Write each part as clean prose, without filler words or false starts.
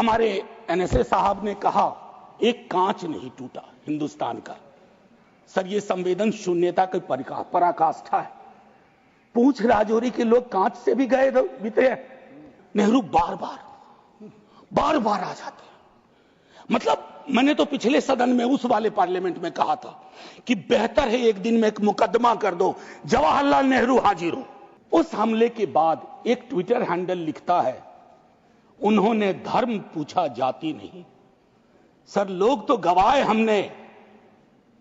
हमारे एनएसए साहब ने कहा एक कांच नहीं टूटा हिंदुस्तान का। सर ये संवेदन शून्यता की पराकाष्ठा है। पूंछ राजौरी के लोग कांच से भी गए बीते हैं। नेहरू बार बार आ जाते हैं। मतलब मैंने तो पिछले सदन में उस वाले पार्लियामेंट में कहा था कि बेहतर है एक दिन में एक मुकदमा कर दो, जवाहरलाल नेहरू हाजिर हो। उस हमले के बाद एक ट्विटर हैंडल लिखता है, उन्होंने धर्म पूछा जाति नहीं। सर लोग तो गवाए, हमने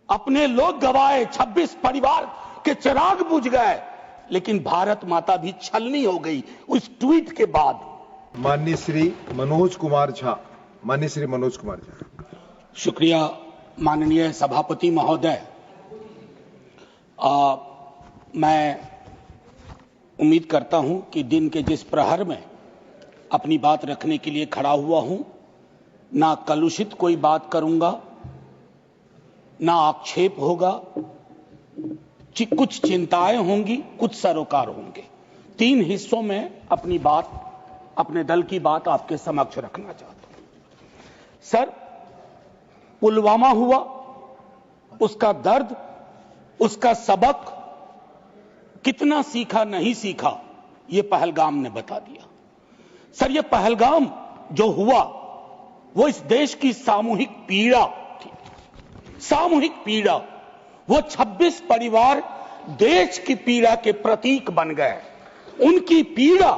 अपने लोग गवाए, 26 परिवार के चिराग बुझ गए, लेकिन भारत माता भी छलनी हो गई उस ट्वीट के बाद। माननीय श्री मनोज कुमार झा। शुक्रिया माननीय सभापति महोदय। मैं उम्मीद करता हूं कि दिन के जिस प्रहर में अपनी बात रखने के लिए खड़ा हुआ हूं, ना कलुषित कोई बात करूंगा, ना आक्षेप होगा, कुछ चिंताएं होंगी, कुछ सरोकार होंगे। 3 हिस्सों में अपनी बात, अपने दल की बात आपके समक्ष रखना चाहता हूं। सर पुलवामा हुआ, उसका दर्द, उसका सबक, कितना सीखा नहीं सीखा, यह पहलगाम ने बता दिया। सर ये पहलगाम जो हुआ वो इस देश की सामूहिक पीड़ा थी, सामूहिक पीड़ा। वो 26 परिवार देश की पीड़ा के प्रतीक बन गए। उनकी पीड़ा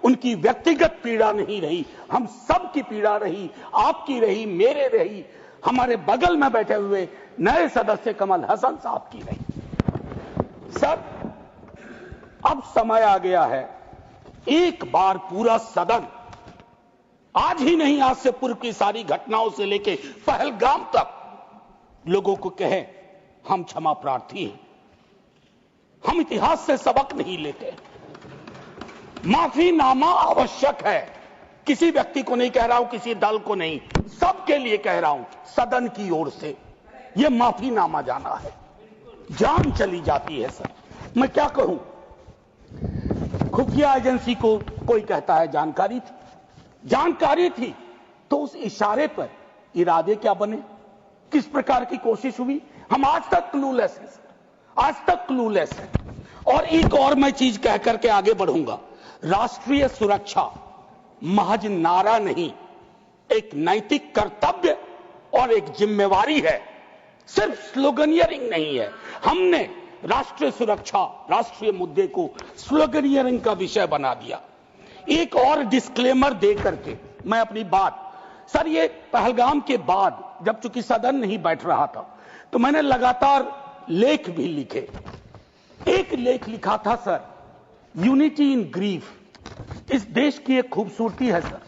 उनकी व्यक्तिगत पीड़ा नहीं रही, हम सब की पीड़ा रही, आपकी रही, मेरे रही, हमारे बगल में बैठे हुए नए सदस्य कमल हसन साहब की रही। सर अब समय आ गया है, एक बार पूरा सदन, आज ही नहीं आज से पूर्व की सारी घटनाओं से लेके पहलगाम तक लोगों को कहे हम क्षमा प्रार्थी हैं, हम इतिहास से सबक नहीं लेते। माफीनामा आवश्यक है। किसी व्यक्ति को नहीं कह रहा हूं, किसी दल को नहीं, सबके लिए कह रहा हूं, सदन की ओर से यह माफीनामा जाना है। जान चली जाती है सर, मैं क्या कहूं। खुफिया एजेंसी को कोई कहता है जानकारी थी, तो उस इशारे पर इरादे क्या बने, किस प्रकार की कोशिश हुई, हम आज तक क्लूलेस हैं सर, आज तक क्लूलेस हैं। और एक और मैं चीज कह करके आगे बढ़ूंगा, राष्ट्रीय सुरक्षा महज नारा नहीं, एक नैतिक कर्तव्य और एक जिम्मेवारी है, सिर्फ स्लोगनियरिंग नहीं है। हमने राष्ट्रीय सुरक्षा, राष्ट्रीय मुद्दे को स्लोगनियरिंग का विषय बना दिया। एक और डिस्क्लेमर दे करके मैं अपनी बात, सर ये पहलगाम के बाद जब चूंकि सदन नहीं बैठ रहा था तो मैंने लगातार लेख भी लिखे। एक लेख लिखा था सर, यूनिटी इन ग्रीफ। इस देश की एक खूबसूरती है सर,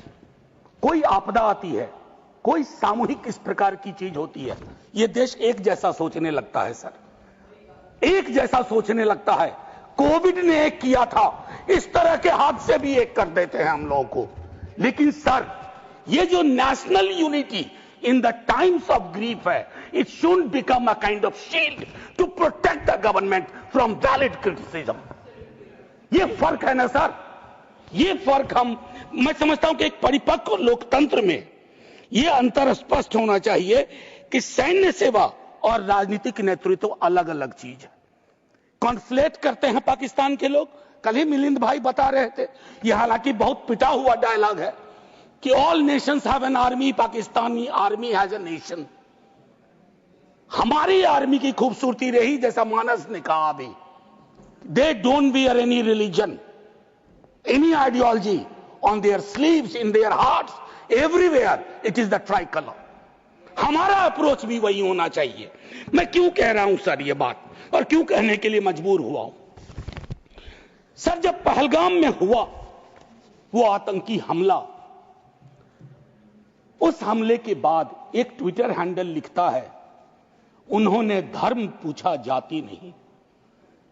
कोई आपदा आती है, कोई सामूहिक इस प्रकार की चीज होती है, यह देश एक जैसा सोचने लगता है सर, एक जैसा सोचने लगता है। कोविड ने एक किया था, इस तरह के हादसे भी एक कर देते हैं हम लोगों को। लेकिन सर ये जो national unity in the times of grief है, it should become a kind of shield to protect the government from valid criticism. ये फर्क है ना सर, ये फर्क मैं समझता हूं कि एक परिपक्व लोकतंत्र में यह अंतर स्पष्ट होना चाहिए कि सैन्य सेवा और राजनीतिक नेतृत्व अलग अलग चीज है। कॉन्फ्लेट करते हैं पाकिस्तान के लोग। कल ही मिलिंद भाई बता रहे थे, यह हालांकि बहुत पिटा हुआ डायलॉग है कि all Nations have an army, Pakistani army has a nation. हमारी आर्मी की खूबसूरती रही, जैसा मानस ने कहा अभी, they don't wear any religion, any ideology on their sleeves, in their hearts, everywhere it is the tricolour. हमारा अप्रोच भी वही होना चाहिए। मैं क्यों कह रहा हूं सर ये बात, और क्यों कहने के लिए मजबूर हुआ हूं सर, जब पहलगाम में हुआ वो आतंकी हमला, उस हमले के बाद एक ट्विटर हैंडल लिखता है, उन्होंने धर्म पूछा जाति नहीं।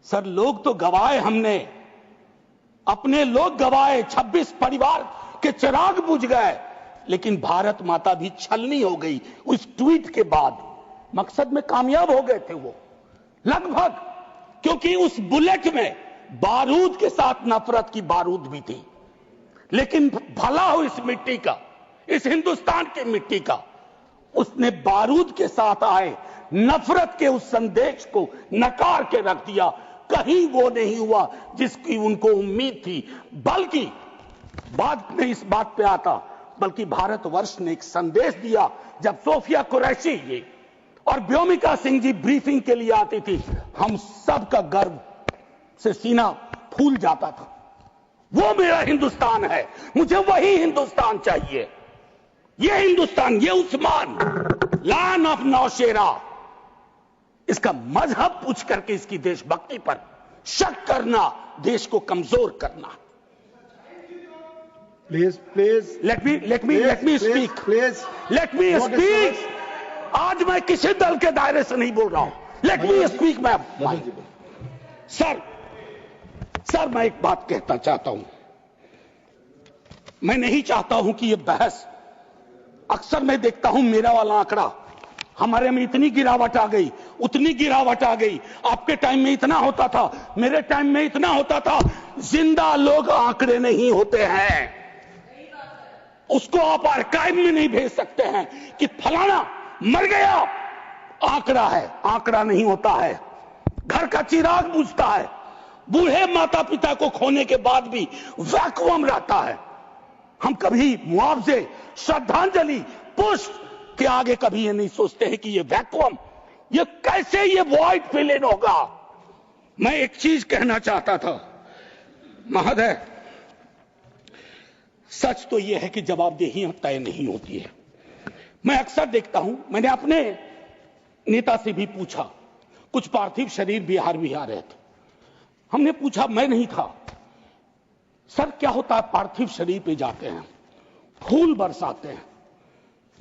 सर लोग तो गवाए, हमने अपने लोग गवाए, 26 परिवार के चिराग बुझ गए, लेकिन भारत माता भी छलनी हो गई उस ट्वीट के बाद। मकसद में कामयाब हो गए थे वो लगभग, क्योंकि उस बुलेट में बारूद के साथ नफरत की बारूद भी थी। लेकिन भला हो इस मिट्टी का इस हिंदुस्तान की मिट्टी का, उसने बारूद के साथ आए नफरत के उस संदेश को नकार के रख दिया। कहीं वो नहीं हुआ जिसकी उनको उम्मीद थी, बल्कि बाद में इस बात पे आता, बल्कि भारतवर्ष ने एक संदेश दिया। जब सोफिया कुरैशी जी और व्योमिका सिंह जी ब्रीफिंग के लिए आती थी, हम सब का गर्व से सीना फूल जाता था। वो मेरा हिंदुस्तान है, मुझे वही हिंदुस्तान चाहिए। ये हिंदुस्तान, ये उस्मान लान ऑफ नौशेरा, इसका मजहब पूछ करके इसकी देशभक्ति पर शक करना देश को कमजोर करना। Please please let me speak. आज मैं किसी दल के दायरे से नहीं बोल रहा हूं। Let me speak. सर मैं एक बात कहना चाहता हूं। मैं नहीं चाहता हूं कि यह बहस, अक्सर मैं देखता हूं मेरा वाला आंकड़ा, हमारे में इतनी गिरावट आ गई, उतनी गिरावट आ गई, आपके टाइम में इतना होता था, मेरे टाइम में इतना होता था। जिंदा लोग आंकड़े नहीं होते हैं, उसको आप आर्काइव में नहीं भेज सकते हैं कि फलाना मर गया। आंकड़ा है, आंकड़ा नहीं होता है। घर का चिराग बुझता है, बूढ़े माता पिता को खोने के बाद भी वैक्यूम रहता है। हम कभी मुआवजे, श्रद्धांजलि, पुष्प के आगे कभी ये नहीं सोचते हैं कि ये वैक्यूम, ये कैसे ये वॉइड फिल इन होगा। मैं एक चीज कहना चाहता था महोदय, सच तो यह है कि जवाबदेही तय नहीं होती है। मैं अक्सर देखता हूं, मैंने अपने नेता से भी पूछा, कुछ पार्थिव शरीर बिहार भी आ रहे थे, हमने पूछा, मैं नहीं था, सर क्या होता है पार्थिव शरीर पे जाते हैं, फूल बरसाते हैं,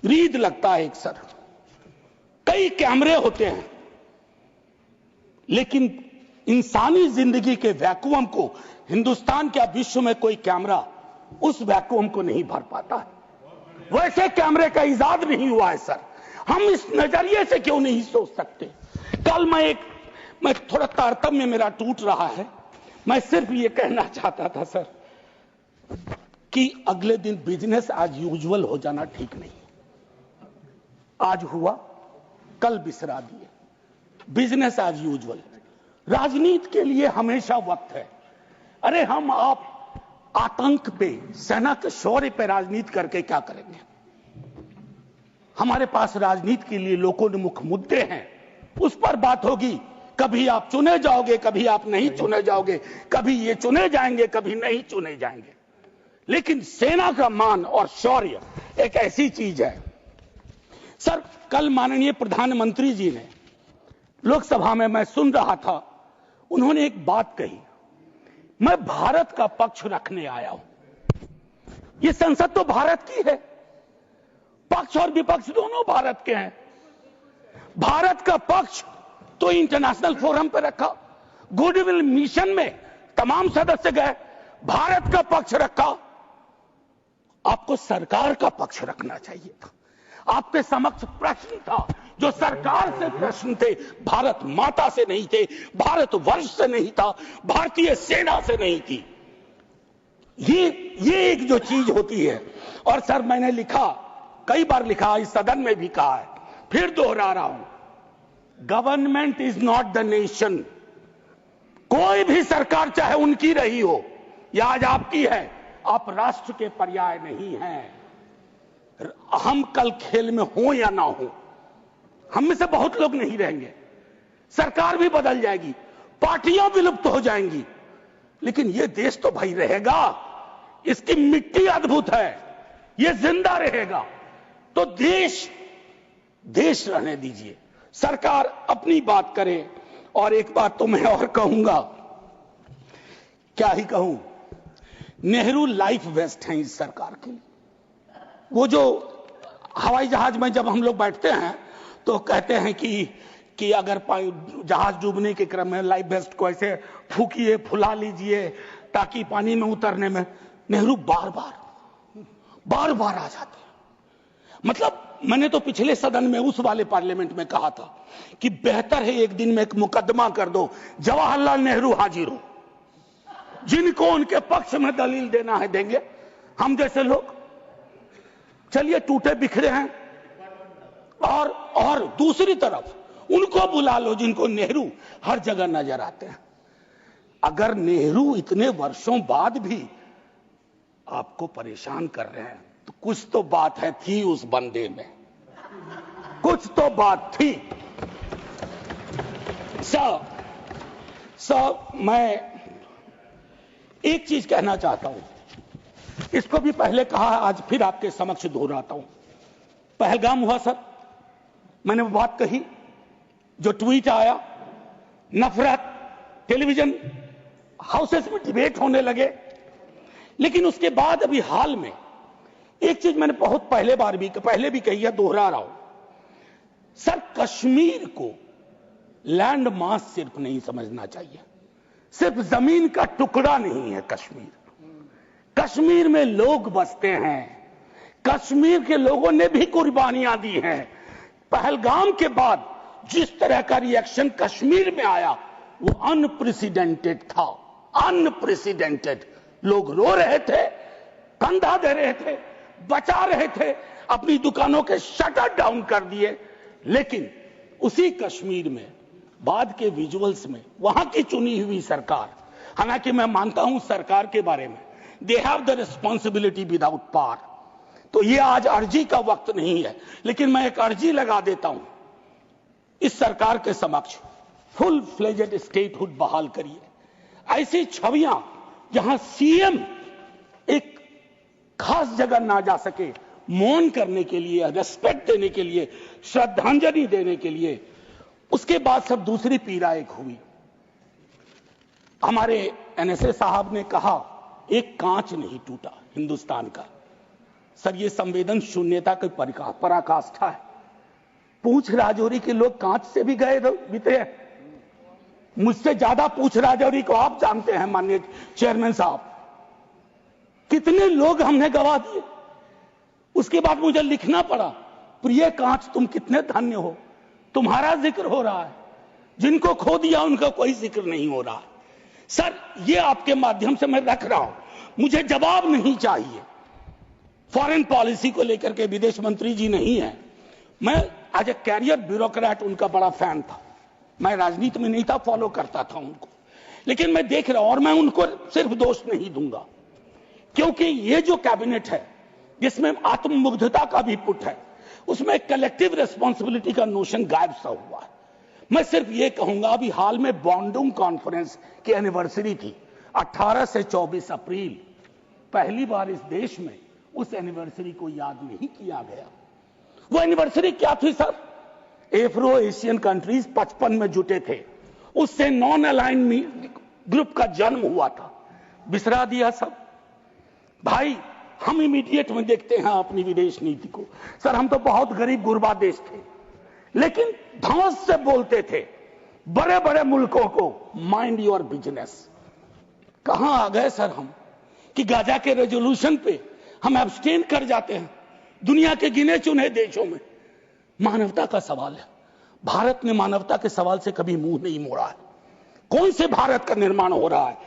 रीद लगता है एक सर, कई कैमरे होते हैं, लेकिन इंसानी जिंदगी के वैक्यूम को हिंदुस्तान क्या विश्व में कोई कैमरा उस वैक्यूम को नहीं भर पाता है। वैसे कैमरे का इजाद नहीं हुआ है सर। हम इस नजरिए से क्यों नहीं सोच सकते। कल मैं थोड़ा तारतम्य मेरा टूट रहा है, मैं सिर्फ ये कहना चाहता था सर कि अगले दिन बिजनेस एज यूजुअल हो जाना ठीक नहीं। आज हुआ, कल बिसरा दिए, बिजनेस एज यूजुअल। राजनीति के लिए हमेशा वक्त है। अरे हम आप आतंक पे, सेना के शौर्य पे राजनीति करके क्या करेंगे। हमारे पास राजनीति के लिए लोगों ने मुख्य मुद्दे हैं, उस पर बात होगी। कभी आप चुने जाओगे, कभी आप नहीं चुने जाओगे, कभी ये चुने जाएंगे, कभी नहीं चुने जाएंगे। लेकिन सेना का मान और शौर्य एक ऐसी चीज है। सर कल माननीय प्रधानमंत्री जी ने लोकसभा में, मैं सुन रहा था, उन्होंने एक बात कही, मैं भारत का पक्ष रखने आया हूं। ये संसद तो भारत की है, पक्ष और विपक्ष दोनों भारत के हैं। भारत का पक्ष तो इंटरनेशनल फोरम पर रखा, गुडविल मिशन में तमाम सदस्य गए, भारत का पक्ष रखा। आपको सरकार का पक्ष रखना चाहिए था। आपके समक्ष प्रश्न था, जो सरकार से प्रश्न थे, भारत माता से नहीं थे, भारत वर्ष से नहीं था, भारतीय सेना से नहीं थी। ये एक जो चीज होती है। और सर मैंने लिखा, कई बार लिखा, इस सदन में भी कहा है, फिर दोहरा रहा हूं, government is not the nation. कोई भी सरकार चाहे उनकी रही हो या आज आपकी है, आप राष्ट्र के पर्याय नहीं हैं। हम कल खेल में हो या ना हो, हम में से बहुत लोग नहीं रहेंगे, सरकार भी बदल जाएगी, पार्टियां विलुप्त हो जाएंगी, लेकिन यह देश तो भाई रहेगा। इसकी मिट्टी अद्भुत है, यह जिंदा रहेगा। तो देश रहने दीजिए, सरकार अपनी बात करे। और एक बात तो मैं और कहूंगा, क्या ही कहूं, नेहरू लाइफ वेस्ट हैं इस सरकार के लिए। वो जो हवाई जहाज में जब हम लोग बैठते हैं तो कहते हैं कि अगर जहाज डूबने के क्रम में लाइफ वेस्ट को ऐसे फूकिए, फुला लीजिए ताकि पानी में उतरने में, नेहरू बार बार आ जाते हैं। मतलब मैंने तो पिछले सदन में, उस वाले पार्लियामेंट में कहा था कि बेहतर है एक दिन में एक मुकदमा कर दो, जवाहरलाल नेहरू हाजिर हो, जिनको उनके पक्ष में दलील देना है देंगे, हम जैसे लोग। चलिए टूटे बिखरे हैं, और दूसरी तरफ उनको बुला लो जिनको नेहरू हर जगह नजर आते हैं। अगर नेहरू इतने वर्षों बाद भी आपको परेशान कर रहे हैं तो कुछ तो बात है थी उस बंदे में, कुछ तो बात थी। मैं एक चीज कहना चाहता हूं, इसको भी पहले कहा, आज फिर आपके समक्ष दोहराता हूं। पहलगाम हुआ सर, मैंने वो बात कही, जो ट्वीट आया, नफरत, टेलीविजन हाउसेस में डिबेट होने लगे। लेकिन उसके बाद अभी हाल में एक चीज मैंने बहुत पहले भी कही है, दोहरा रहा हूं। सर, कश्मीर को लैंड मास सिर्फ नहीं समझना चाहिए, सिर्फ जमीन का टुकड़ा नहीं है कश्मीर। कश्मीर में लोग बसते हैं, कश्मीर के लोगों ने भी कुर्बानियां दी हैं। पहलगाम के बाद जिस तरह का रिएक्शन कश्मीर में आया वो अनप्रेसिडेंटेड था, अनप्रेसिडेंटेड। लोग रो रहे थे, कंधा दे रहे थे, बचा रहे थे, अपनी दुकानों के शटर डाउन कर दिए। लेकिन उसी कश्मीर में बाद के विजुअल्स में वहां की चुनी हुई सरकार, हालांकि मैं मानता हूं सरकार के बारे में, they have the responsibility without power, तो ये आज अर्जी का वक्त नहीं है, लेकिन मैं एक अर्जी लगा देता हूं इस सरकार के समक्ष, फुल फ्लेजेड स्टेटहुड बहाल करिए। ऐसी छवियां जहां सीएम एक खास जगह ना जा सके, मौन करने के लिए, रेस्पेक्ट देने के लिए, श्रद्धांजलि देने के लिए। उसके बाद सब दूसरी पीड़ा एक हुई। हमारे एनएसए साहब ने कहा एक कांच नहीं टूटा हिंदुस्तान का। सर, ये संवेदन शून्यता की पराकाष्ठा है। पूंछ राजौरी के लोग कांच से भी गए बीते हैं। मुझसे ज्यादा पूंछ राजौरी को आप जानते हैं माननीय चेयरमैन साहब, कितने लोग हमने गवा दिए। उसके बाद मुझे लिखना पड़ा, प्रिय कांच तुम कितने धन्य हो, तुम्हारा जिक्र हो रहा है, जिनको खो दिया उनका कोई जिक्र नहीं हो रहा। सर, ये आपके माध्यम से मैं रख रहा हूं, मुझे जवाब नहीं चाहिए। फॉरेन पॉलिसी को लेकर के विदेश मंत्री जी नहीं है, मैं एज ए कैरियर ब्यूरोक्रेट उनका बड़ा फैन था। मैं राजनीति में नहीं था, फॉलो करता था उनको, लेकिन मैं देख रहा हूं, और मैं उनको सिर्फ दोष नहीं दूंगा, क्योंकि ये जो कैबिनेट है जिसमें आत्ममुग्धता का भी पुट है, उसमें कलेक्टिव रिस्पॉन्सिबिलिटी का नोशन गायब सा हुआ है। मैं सिर्फ ये कहूंगा, अभी हाल में बॉन्डुंग कॉन्फ्रेंस की एनिवर्सरी थी, 18 से 24 अप्रैल। पहली बार इस देश में उस एनिवर्सरी को याद नहीं किया गया। वो एनिवर्सरी क्या थी सर? एफ्रो एशियन कंट्रीज 55 में जुटे थे, उससे नॉन अलाइंड ग्रुप का जन्म हुआ था। बिसरा दिया सब। भाई, हम इमीडिएट में देखते हैं अपनी विदेश नीति को। सर, हम तो बहुत गरीब गुरबा देश थे, लेकिन धौंस से बोलते थे बड़े बड़े मुल्कों को, माइंड योर बिजनेस। कहां आ गए सर हम कि गाजा के रेजोल्यूशन पे हम एब्सटेन कर जाते हैं दुनिया के गिने चुने देशों में। मानवता का सवाल है, भारत ने मानवता के सवाल से कभी मुंह नहीं मोड़ा है। कौन से भारत का निर्माण हो रहा है?